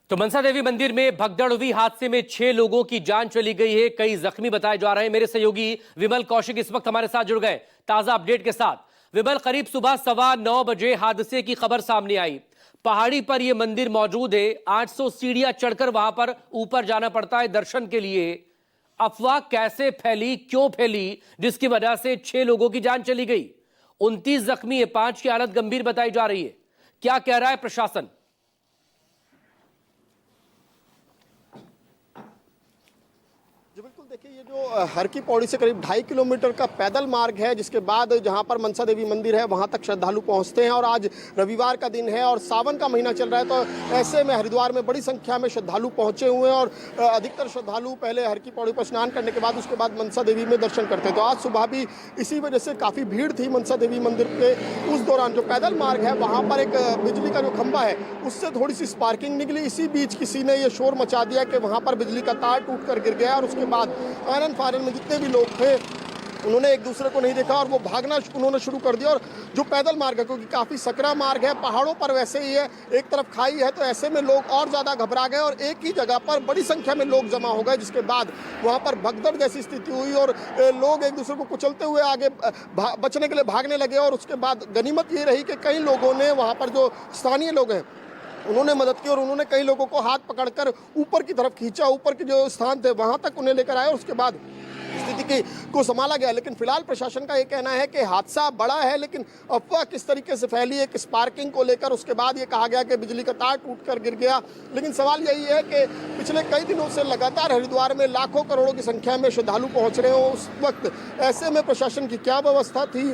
तो मनसा देवी मंदिर में भगदड़ हुई हादसे में 6 लोगों की जान चली गई है, कई जख्मी बताए जा रहे हैं। मेरे सहयोगी विमल कौशिक इस वक्त हमारे साथ जुड़ गए ताजा अपडेट के साथ। विमल, करीब सुबह 9:15 बजे हादसे की खबर सामने आई। पहाड़ी पर यह मंदिर मौजूद है, 800 सीढ़ियां चढ़कर वहां पर ऊपर जाना पड़ता है दर्शन के लिए। अफवाह कैसे फैली, क्यों फैली, जिसकी वजह से 6 लोगों की जान चली गई? 29 जख्मी है, 5 की हालत गंभीर बताई जा रही है। क्या कह रहा है प्रशासन? जी बिल्कुल, देखिए ये जो हर की पौड़ी से करीब 2.5 किलोमीटर का पैदल मार्ग है, जिसके बाद जहां पर मनसा देवी मंदिर है वहां तक श्रद्धालु पहुंचते हैं। और आज रविवार का दिन है और सावन का महीना चल रहा है, तो ऐसे में हरिद्वार में बड़ी संख्या में श्रद्धालु पहुंचे हुए हैं। और अधिकतर श्रद्धालु पहले हर की पौड़ी पर स्नान करने के बाद उसके बाद मनसा देवी में दर्शन करते हैं। तो आज सुबह भी इसी वजह से काफ़ी भीड़ थी मनसा देवी मंदिर के। उस दौरान जो पैदल मार्ग है वहाँ पर एक बिजली का जो खंभा है उससे थोड़ी सी स्पार्किंग निकली। इसी बीच किसी ने ये शोर मचा दिया कि वहाँ पर बिजली का तार टूट कर गिर गया। और उसके बाद आनन फानन में जितने भी लोग थे उन्होंने एक दूसरे को नहीं देखा और वो भागना उन्होंने शुरू कर दिया। और जो पैदल मार्ग है, क्योंकि काफ़ी सकरा मार्ग है, पहाड़ों पर वैसे ही है, एक तरफ खाई है, तो ऐसे में लोग और ज़्यादा घबरा गए और एक ही जगह पर बड़ी संख्या में लोग जमा हो गए, जिसके बाद वहाँ पर भगदड़ जैसी स्थिति हुई और लोग एक दूसरे को कुचलते हुए आगे बचने के लिए भागने लगे। और उसके बाद गनीमत ये रही कि कई लोगों ने, वहाँ पर जो स्थानीय लोग हैं उन्होंने मदद की और उन्होंने कई लोगों को हाथ पकड़कर ऊपर की तरफ खींचा, ऊपर के जो स्थान थे वहां तक उन्हें लेकर आए और उसके बाद स्थिति को संभाला गया। लेकिन फिलहाल प्रशासन का ये कहना है कि हादसा बड़ा है, लेकिन अफवाह किस तरीके से फैली है कि स्पार्किंग को लेकर, उसके बाद ये कहा गया कि बिजली का तार टूटकर गिर गया। लेकिन सवाल यही है कि पिछले कई दिनों से लगातार हरिद्वार में लाखों करोड़ों की संख्या में श्रद्धालु पहुंच रहे हो, उस वक्त ऐसे में प्रशासन की क्या व्यवस्था थी?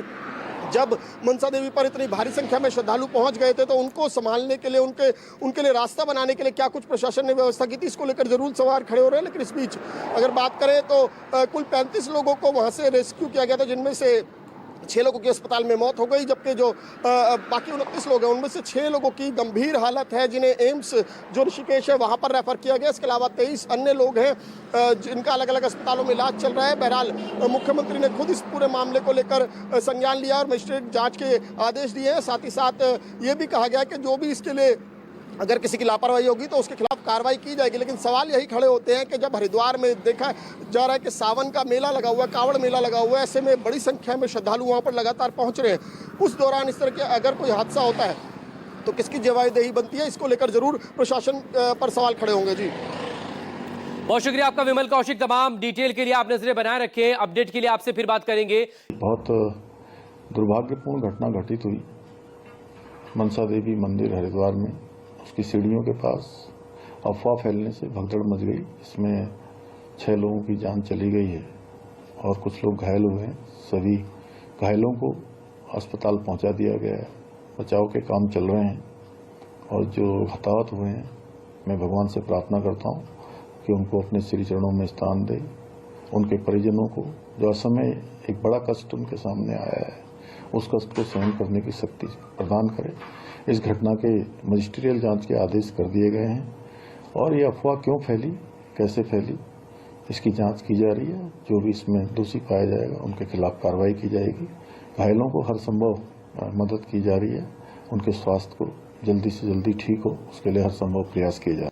जब मनसा देवी पर इतनी भारी संख्या में श्रद्धालु पहुंच गए थे तो उनको संभालने के लिए, उनके लिए रास्ता बनाने के लिए क्या कुछ प्रशासन ने व्यवस्था की थी? इसको लेकर जरूर सवाल खड़े हो रहे हैं। लेकिन इस बीच अगर बात करें तो कुल 35 लोगों को वहां से रेस्क्यू किया गया था, जिनमें से 6 लोगों की अस्पताल में मौत हो गई, जबकि जो बाकी 29 लोग हैं उनमें से 6 लोगों की गंभीर हालत है, जिन्हें एम्स जो ऋषिकेश है वहां पर रेफर किया गया। इसके अलावा 23 अन्य लोग हैं जिनका अलग अलग अस्पतालों में इलाज चल रहा है। बहरहाल मुख्यमंत्री ने खुद इस पूरे मामले को लेकर संज्ञान लिया और मजिस्ट्रेट जांच के आदेश दिए हैं। साथ ही साथ ये भी कहा गया कि जो भी इसके लिए अगर किसी की लापरवाही होगी तो उसके खिलाफ कार्रवाई की जाएगी। लेकिन सवाल यही खड़े होते हैं कि जब हरिद्वार में देखा जा रहा है कि सावन का मेला लगा हुआ है, कावड़ मेला लगा हुआ है, ऐसे में बड़ी संख्या में श्रद्धालु वहां पर लगातार पहुंच रहे हैं, उस दौरान इस तरह के अगर कोई हादसा होता है तो किसकी जवाबदेही बनती है? इसको लेकर जरूर प्रशासन पर सवाल खड़े होंगे। जी बहुत शुक्रिया आपका विमल कौशिक, तमाम डिटेल के लिए आप नजरें बनाए रखें। अपडेट के लिए आपसे फिर बात करेंगे। बहुत दुर्भाग्यपूर्ण घटना घटित हुई मनसा देवी मंदिर हरिद्वार में। उसकी सीढ़ियों के पास अफवाह फैलने से भगदड़ मच गई। इसमें 6 लोगों की जान चली गई है और कुछ लोग घायल हुए हैं। सभी घायलों को अस्पताल पहुंचा दिया गया है, बचाव के काम चल रहे हैं। और जो हताहत हुए हैं, मैं भगवान से प्रार्थना करता हूं कि उनको अपने श्री चरणों में स्थान दे। उनके परिजनों को जो असमय एक बड़ा कष्ट उनके सामने आया है, उस कष्ट को सहन करने की शक्ति प्रदान करे। इस घटना के मजिस्ट्रियल जांच के आदेश कर दिए गए हैं और ये अफवाह क्यों फैली, कैसे फैली, इसकी जांच की जा रही है। जो भी इसमें दोषी पाया जाएगा उनके खिलाफ कार्रवाई की जाएगी। घायलों को हर संभव मदद की जा रही है, उनके स्वास्थ्य को जल्दी से जल्दी ठीक हो उसके लिए हर संभव प्रयास किए जा रहे हैं।